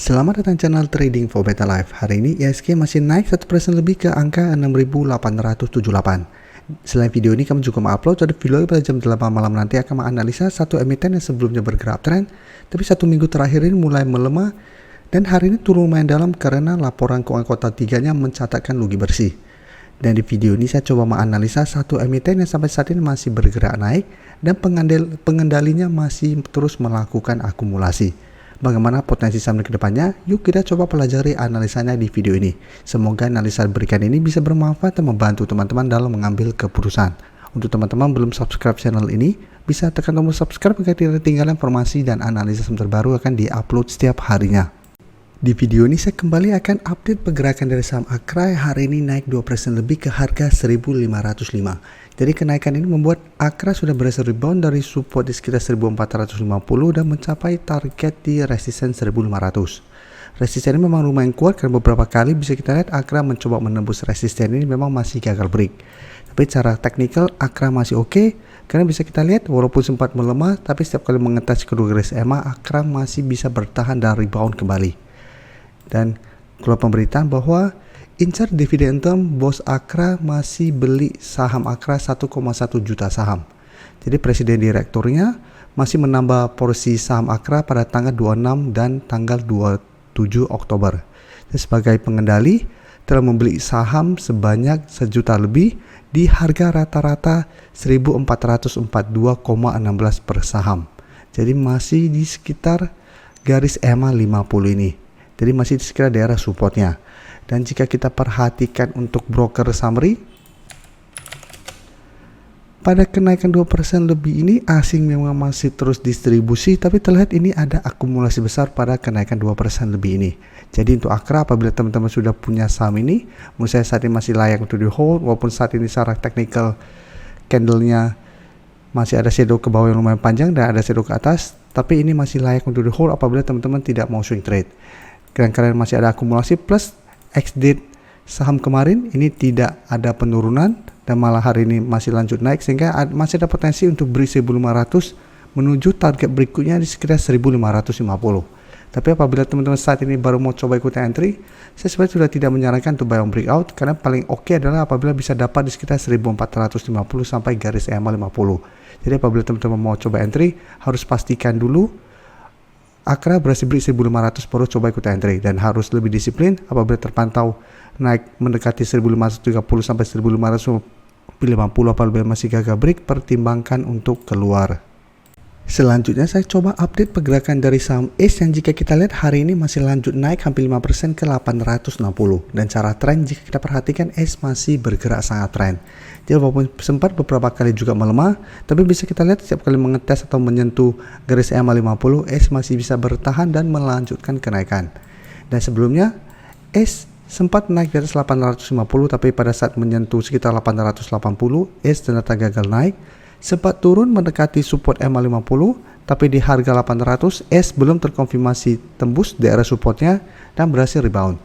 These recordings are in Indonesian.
Selamat datang channel Trading for Better Life. Hari ini IHSG masih naik 1% lebih ke angka 6.878. Selain video ini, kami juga mengupload satu video pada jam 8 malam nanti akan menganalisa satu emiten yang sebelumnya bergerak trend, tapi satu minggu terakhir ini mulai melemah dan hari ini turun lumayan dalam karena laporan keuangan kuartal 3-nya mencatatkan rugi bersih. Dan di video ini saya coba menganalisa satu emiten yang sampai saat ini masih bergerak naik dan pengendalinya masih terus melakukan akumulasi. Bagaimana potensi saham ke depannya? Yuk kita coba pelajari analisanya di video ini. Semoga analisa berikan ini bisa bermanfaat dan membantu teman-teman dalam mengambil keputusan. Untuk teman-teman belum subscribe channel ini, bisa tekan tombol subscribe agar tidak ketinggalan informasi dan analisis terbaru akan diupload setiap harinya. Di video ini saya kembali akan update pergerakan dari saham Akra yang hari ini naik 2% lebih ke harga 1.505. Jadi kenaikan ini membuat Akra sudah berhasil rebound dari support di sekitar 1.450 dan mencapai target di resisten 1.500. Resisten ini memang lumayan kuat karena beberapa kali bisa kita lihat Akra mencoba menembus resisten ini memang masih gagal break. Tapi secara teknikal Akra masih oke, karena bisa kita lihat walaupun sempat melemah tapi setiap kali mengetes kedua garis EMA Akra masih bisa bertahan dan rebound kembali. Dan keluar pemberitaan bahwa incar dividen term, bos Akra masih beli saham Akra 1,1 juta saham. Jadi presiden direkturnya masih menambah porsi saham Akra pada tanggal 26 dan tanggal 27 Oktober. Dan sebagai pengendali telah membeli saham sebanyak 1 juta lebih di harga rata-rata 1.442,16 per saham. Jadi masih di sekitar garis EMA 50 ini. Jadi masih di sekitar daerah supportnya. Dan jika kita perhatikan untuk broker summary, pada kenaikan 2% lebih ini asing memang masih terus distribusi, tapi terlihat ini ada akumulasi besar pada kenaikan 2% lebih ini. Jadi untuk Akra, apabila teman-teman sudah punya saham ini, menurut saya saat ini masih layak untuk di hold, walaupun saat ini secara technical candle-nya masih ada shadow ke bawah yang lumayan panjang dan ada shadow ke atas, tapi ini masih layak untuk di hold apabila teman-teman tidak mau swing trade. Karena masih ada akumulasi plus ex-date saham kemarin ini tidak ada penurunan dan malah hari ini masih lanjut naik sehingga masih ada potensi untuk beri 1.500 menuju target berikutnya di sekitar 1.550. Tapi apabila teman-teman saat ini baru mau coba ikut entry, saya sebenarnya sudah tidak menyarankan untuk buy on breakout karena paling oke adalah apabila bisa dapat di sekitar 1.450 sampai garis EMA 50. Jadi apabila teman-teman mau coba entry, harus pastikan dulu Akra berhasil beli 1.500 baru coba ikut entry dan harus lebih disiplin apabila terpantau naik mendekati 1.530 sampai 1.550 apabila masih gagal break, pertimbangkan untuk keluar. Selanjutnya saya coba update pergerakan dari saham ACE yang jika kita lihat hari ini masih lanjut naik hampir 5% ke 860 dan cara tren jika kita perhatikan ACE masih bergerak sangat tren. Jadi walaupun sempat beberapa kali juga melemah, tapi bisa kita lihat setiap kali mengetes atau menyentuh garis EMA 50 ACE masih bisa bertahan dan melanjutkan kenaikan. Dan sebelumnya ACE sempat naik di atas 850 tapi pada saat menyentuh sekitar 880 ACE ternyata gagal naik. Sempat turun mendekati support EMA 50 tapi di harga 800 ACE belum terkonfirmasi tembus daerah supportnya dan berhasil rebound.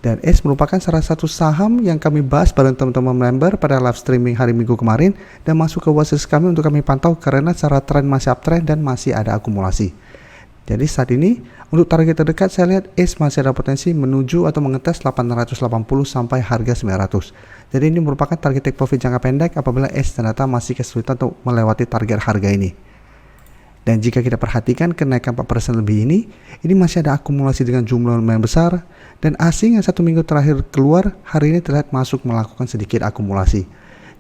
Dan ACE merupakan salah satu saham yang kami bahas bareng teman-teman member pada live streaming hari Minggu kemarin dan masuk ke watchlist kami untuk kami pantau karena secara tren masih uptrend dan masih ada akumulasi. Jadi saat ini untuk target terdekat saya lihat ACE masih ada potensi menuju atau mengetes 880 sampai harga 900. Jadi ini merupakan target take profit jangka pendek apabila ACE ternyata masih kesulitan untuk melewati target harga ini. Dan jika kita perhatikan kenaikan 4% lebih ini masih ada akumulasi dengan jumlah lumayan besar dan asing yang satu minggu terakhir keluar hari ini terlihat masuk melakukan sedikit akumulasi.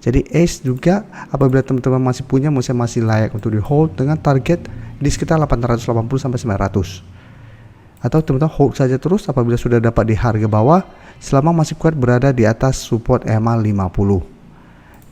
Jadi ACE juga apabila teman-teman masih punya masih layak untuk di hold dengan target di sekitar 880 sampai 900. Atau teman-teman hold saja terus apabila sudah dapat di harga bawah selama masih kuat berada di atas support EMA 50.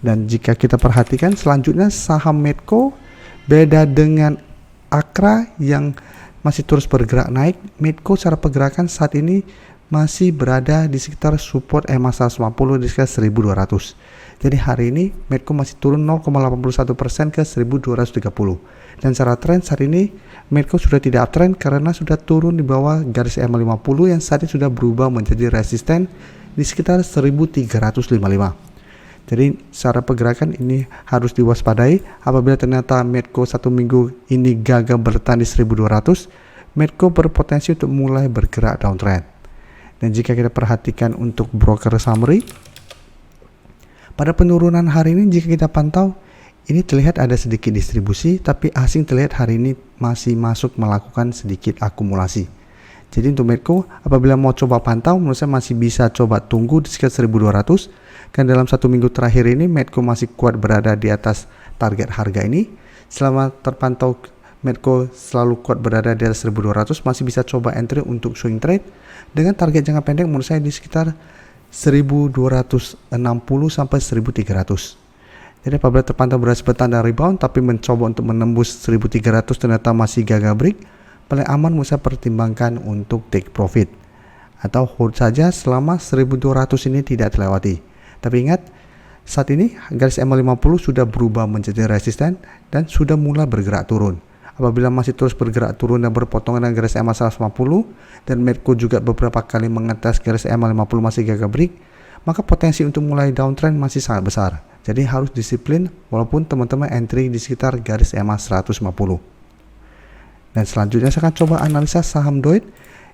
Dan jika kita perhatikan selanjutnya saham Medco beda dengan Akra yang masih terus bergerak naik. Medco secara pergerakan saat ini masih berada di sekitar support EMA 150 di sekitar 1200. Jadi hari ini Medco masih turun 0,81% ke 1230. Dan secara tren saat ini Medco sudah tidak uptrend karena sudah turun di bawah garis EMA 50 yang saat ini sudah berubah menjadi resisten di sekitar 1355. Jadi secara pergerakan ini harus diwaspadai apabila ternyata Medco satu minggu ini gagal bertahan di 1200 Medco berpotensi untuk mulai bergerak downtrend. Dan jika kita perhatikan untuk broker summary, pada penurunan hari ini jika kita pantau, ini terlihat ada sedikit distribusi, tapi asing terlihat hari ini masih masuk melakukan sedikit akumulasi. Jadi untuk Medco, apabila mau coba pantau, menurut saya masih bisa coba tunggu di sekitar 1200. Kan dalam 1 minggu terakhir ini Medco masih kuat berada di atas target harga ini. Selama terpantau Medco selalu kuat berada di atas 1200, masih bisa coba entry untuk swing trade dengan target jangka pendek menurut saya di sekitar 1260 sampai 1300. Jadi apabila terpantau berhasil bertanda rebound tapi mencoba untuk menembus 1300 ternyata masih gagal break, paling aman bisa pertimbangkan untuk take profit atau hold saja selama 1200 ini tidak terlewati. Tapi ingat, saat ini garis EMA50 sudah berubah menjadi resisten dan sudah mulai bergerak turun. Apabila masih terus bergerak turun dan berpotongan dengan garis EMA 150 dan Medco juga beberapa kali mengetes garis EMA 50 masih gagal break, maka potensi untuk mulai downtrend masih sangat besar. Jadi harus disiplin walaupun teman-teman entry di sekitar garis EMA 150. Dan selanjutnya saya akan coba analisa saham Doit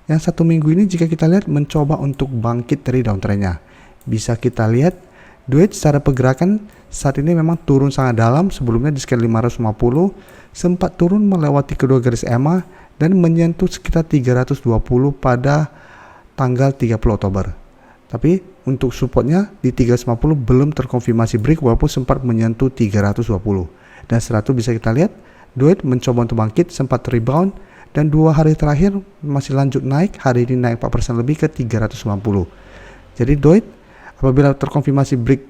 yang 1 minggu ini jika kita lihat mencoba untuk bangkit dari downtrendnya. Bisa kita lihat Doit secara pergerakan saat ini memang turun sangat dalam. Sebelumnya di sekitar 550 sempat turun melewati kedua garis EMA dan menyentuh sekitar 320 pada tanggal 30 Oktober. Tapi untuk supportnya di 350 belum terkonfirmasi break walaupun sempat menyentuh 320. Dan setelah itu bisa kita lihat Doit mencoba untuk bangkit, sempat rebound dan 2 hari terakhir masih lanjut naik. Hari ini naik 4% lebih ke 390. Jadi Doit apabila terkonfirmasi break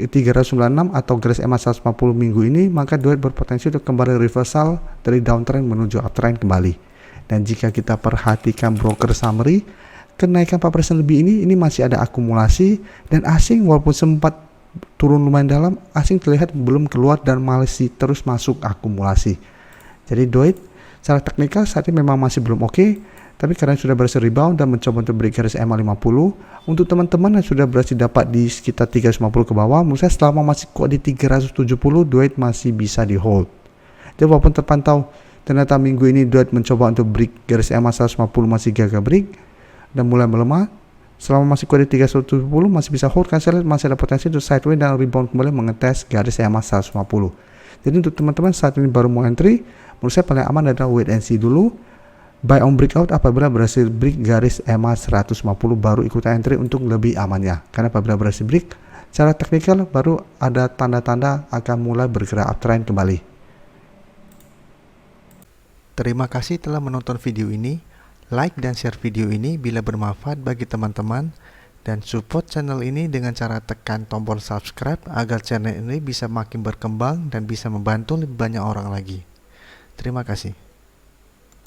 396 atau garis EMA 150 minggu ini, maka Doit berpotensi untuk kembali reversal dari downtrend menuju uptrend kembali. Dan jika kita perhatikan broker summary, kenaikan 4% lebih ini masih ada akumulasi dan asing walaupun sempat turun lumayan dalam, asing terlihat belum keluar dan masih terus masuk akumulasi. Jadi Doit secara teknikal saat ini memang masih belum oke, tapi karena sudah berhasil rebound dan mencoba untuk break garis EMA 50, untuk teman-teman yang sudah berhasil dapat di sekitar 350 ke bawah, menurut saya selama masih kuat di 370, Doit masih bisa di hold. Jadi walaupun terpantau ternyata minggu ini Doit mencoba untuk break garis EMA 150 masih gagal break dan mulai melemah, selama masih kuat di 370 masih bisa hold karena saya lihat masih ada potensi untuk sideways dan rebound kembali mengetes garis EMA 150. Jadi untuk teman-teman saat ini baru mau entry, menurut saya paling aman adalah wait and see dulu. Buy on breakout apabila berhasil break garis EMA 150 baru ikut entry untuk lebih amannya. Karena apabila berhasil break, secara teknikal baru ada tanda-tanda akan mulai bergerak uptrend kembali. Terima kasih telah menonton video ini. Like dan share video ini bila bermanfaat bagi teman-teman. Dan support channel ini dengan cara tekan tombol subscribe agar channel ini bisa makin berkembang dan bisa membantu lebih banyak orang lagi. Terima kasih.